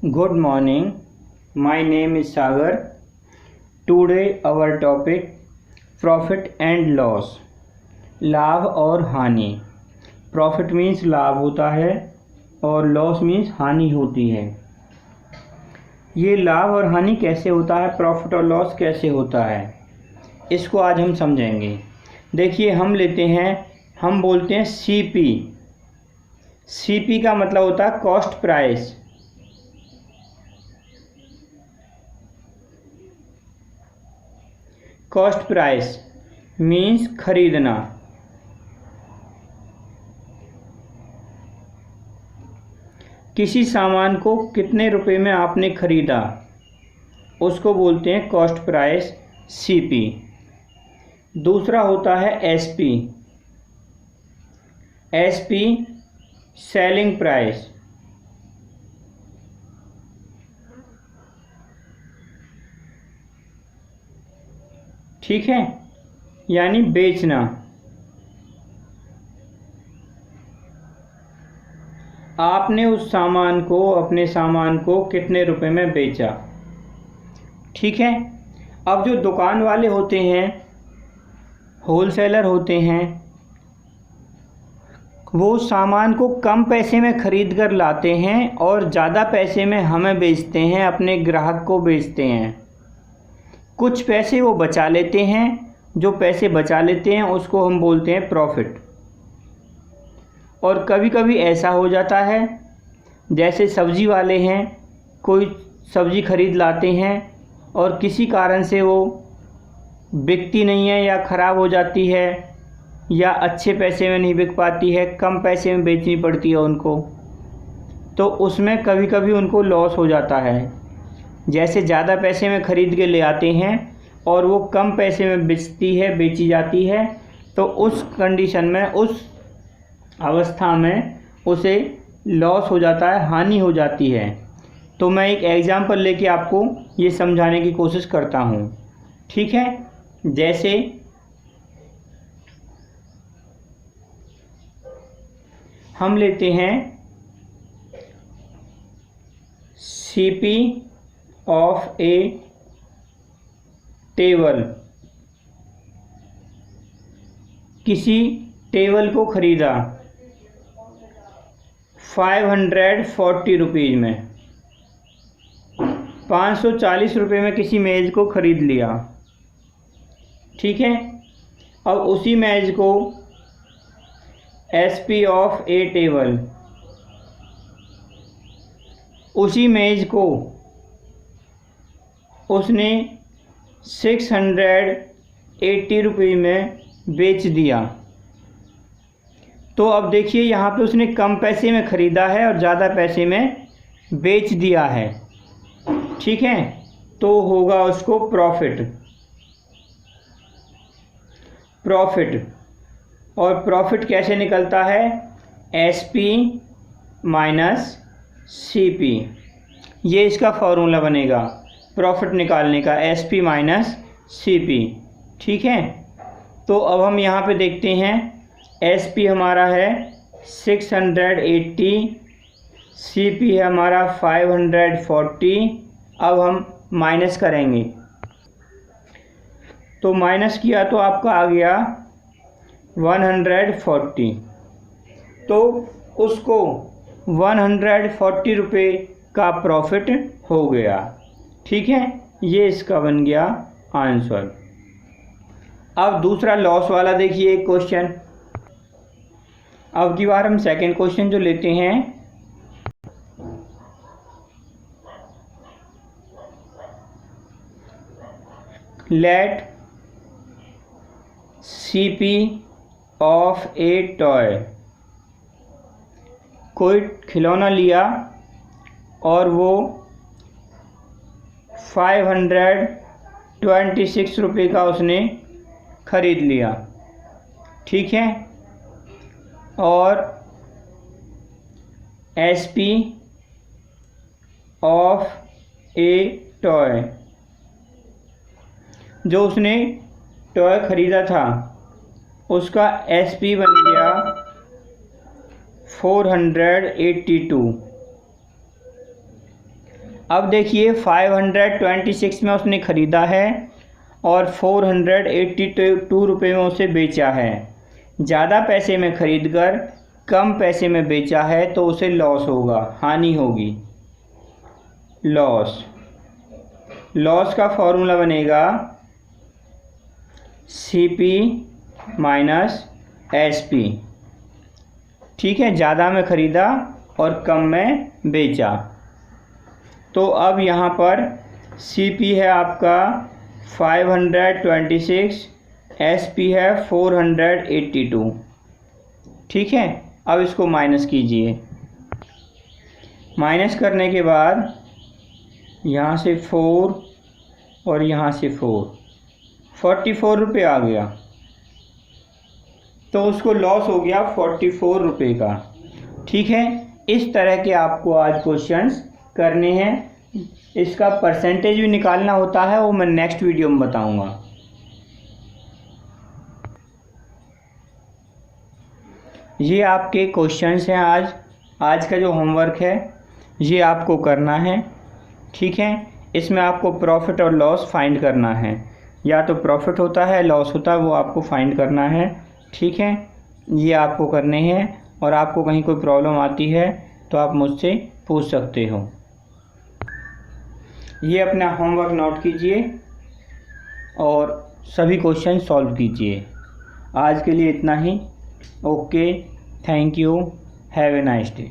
Good morning. My name is Sagar. Today our topic profit and loss. लाभ और हानि. Profit means लाभ होता है और लॉस मीन्स हानि होती है. ये लाभ और हानि कैसे होता है, प्रॉफिट और लॉस कैसे होता है, इसको आज हम समझेंगे. देखिए हम लेते हैं, हम बोलते हैं सीपी. सीपी का मतलब होता है cost price. Cost price means खरीदना. किसी सामान को कितने रुपए में आपने खरीदा उसको बोलते हैं कॉस्ट प्राइस, सीपी. दूसरा होता है एसपी. SP selling price. ठीक है, यानी बेचना. आपने उस सामान को, अपने सामान को कितने रुपए में बेचा. ठीक है. अब जो दुकान वाले होते हैं, होलसेलर होते हैं, वो सामान को कम पैसे में ख़रीद कर लाते हैं और ज़्यादा पैसे में हमें बेचते हैं, अपने ग्राहक को बेचते हैं. कुछ पैसे वो बचा लेते हैं. जो पैसे बचा लेते हैं उसको हम बोलते हैं प्रॉफिट. और कभी कभी ऐसा हो जाता है, जैसे सब्ज़ी वाले हैं, कोई सब्ज़ी खरीद लाते हैं और किसी कारण से वो बिकती नहीं है या ख़राब हो जाती है या अच्छे पैसे में नहीं बिक पाती है, कम पैसे में बेचनी पड़ती है उनको, तो उसमें कभी कभी उनको लॉस हो जाता है. जैसे ज़्यादा पैसे में ख़रीद के ले आते हैं और वो कम पैसे में बेची जाती है, तो उस कंडीशन में, उस अवस्था में उसे लॉस हो जाता है, हानि हो जाती है. तो मैं एक एग्ज़ाम्पल लेके आपको ये समझाने की कोशिश करता हूँ. ठीक है. जैसे हम लेते हैं सीपी ऑफ ए टेबल. किसी टेबल को ख़रीदा 540 रुपीज़ में. 540 रुपये में किसी मेज़ को ख़रीद लिया. ठीक है. अब उसी मेज़ को एसपी ऑफ ए टेबल, उसी मेज़ को उसने 680 रुपये में बेच दिया. तो अब देखिए यहाँ पे उसने कम पैसे में ख़रीदा है और ज़्यादा पैसे में बेच दिया है. ठीक है. तो होगा उसको प्रॉफिट. प्रॉफिट. और प्रॉफिट कैसे निकलता है, एसपी माइनस सीपी. ये इसका फॉर्मूला बनेगा प्रॉफिट निकालने का, एसपी माइनस सीपी. ठीक है. तो अब हम यहाँ पे देखते हैं, एसपी हमारा है 680, सीपी है हमारा 540. अब हम माइनस करेंगे, तो माइनस किया तो आपका आ गया 140. तो उसको 140 रुपये का प्रॉफिट हो गया. ठीक है. ये इसका बन गया आंसर. अब दूसरा लॉस वाला देखिए एक क्वेश्चन. अब की बार हम सेकंड क्वेश्चन जो लेते हैं, let CP of a toy. कोई खिलौना लिया और वो 526 रुपये का उसने ख़रीद लिया. ठीक है. और एसपी ऑफ ए टॉय, जो उसने टॉय ख़रीदा था उसका एसपी बन गया 482. अब देखिए 526 में उसने ख़रीदा है और 482 रुपये में उसे बेचा है। ज़्यादा पैसे में ख़रीद कर कम पैसे में बेचा है तो उसे लॉस होगा, हानि होगी। लॉस का फॉर्मूला बनेगा CP माइनस SP। ठीक है, ज़्यादा में ख़रीदा और कम में बेचा। तो अब यहाँ पर CP है आपका 526, SP है 482। ठीक है, अब इसको माइनस कीजिए। माइनस करने के बाद यहाँ से 4 और यहाँ से 44 रुपये आ गया, तो उसको लॉस हो गया 44 रुपये का। ठीक है, इस तरह के आपको आज क्वेश्चंस करने हैं। इसका परसेंटेज भी निकालना होता है, वो मैं नेक्स्ट वीडियो में बताऊंगा। ये आपके क्वेश्चंस हैं। आज का जो होमवर्क है ये आपको करना है। ठीक है, इसमें आपको प्रॉफिट और लॉस फाइंड करना है। या तो प्रॉफिट होता है, लॉस होता है, वो आपको फाइंड करना है। ठीक है, ये आपको करने हैं। और आपको कहीं कोई प्रॉब्लम आती है तो आप मुझसे पूछ सकते हो। ये अपना होमवर्क नोट कीजिए और सभी क्वेश्चन सॉल्व कीजिए। आज के लिए इतना ही। Okay, thank you, have a nice day.